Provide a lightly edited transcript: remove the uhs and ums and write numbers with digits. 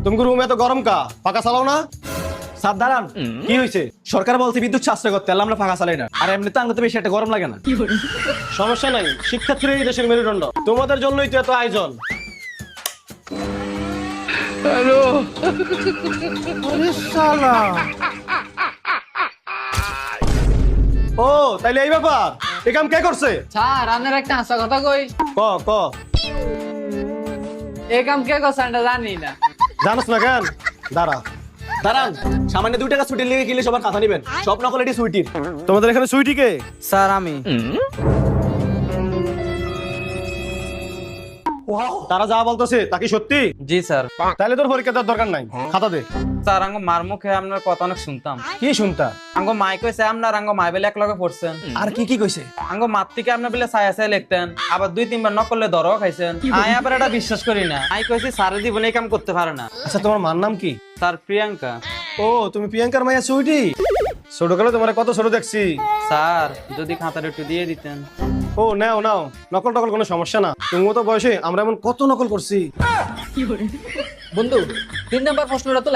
তুমি রুমে এত গরম কা পাকা চালাও না? স্যার দাঁড়ান, কি হয়েছে? সরকার বলছে বিদ্যুৎ সাশ্রয় করতে, আমরা ফাঁকা চালাই না। আর এমনি তো আঙ্গুতে বেশি একটা গরম লাগে না। সমস্যা নাই, শিক্ষার্থীরা এই দেশের মেরুদণ্ড, তোমাদের জন্যই তো এত আয়োজন। আরে শালা। ও তাইলে এই ব্যাপার, এই কাম কে করছে? স্যার আপনার একটা হাসা কথা কই, ক ক এই কাম কে করছে আমরা জানি না। জানোস না কেন? দাঁড়া। দাঁড়ান, সামান্য 2 টাকা ছুটি লেগে গেলে সবার কথা নেবেন। সব নকল এটি সুইটির। তোমাদের এখানে সুইটি কে? স্যার আমি। তারা যা বলতেছে তা কি সত্যি? জি স্যার। তাহলে তোর পরীক্ষা দেওয়ার দরকার নাই, খাতা দে। স্যার আঙ্গ মার মুখে আপনার কথা অনেক শুনতাম। কি শুনতা? আঙ্গ মাই কইছে আপনার আঙ্গ মাই বেলে এক লগে পড়ছেন। আর কি কি কইছে? আঙ্গ মাত থেকে আপনার বেলে ছায়া ছায়া লিখতেন, আবার 2-3 বার নকলে ধরও খাইছেন। আই আবার এটা বিশ্বাস করি না। আই কইছি স্যার জীবনে এই কাম করতে পারে না। আচ্ছা তোমার মার নাম কি? স্যার প্রিয়াঙ্কা। ও তুমি প্রিয়াঙ্কার মাইয়া সুইটি। ছোটকালে তোমার কত ছোট দেখছি। স্যার যদি খাতাটা একটু দিয়ে দিতেন। ও নাও নাও, নকল টকল কোনো সমস্যা না। তুমি তো বয়সে আমরা এমন কত নকল করছি। বন্ধু 3 নাম্বার প্রশ্নটা তো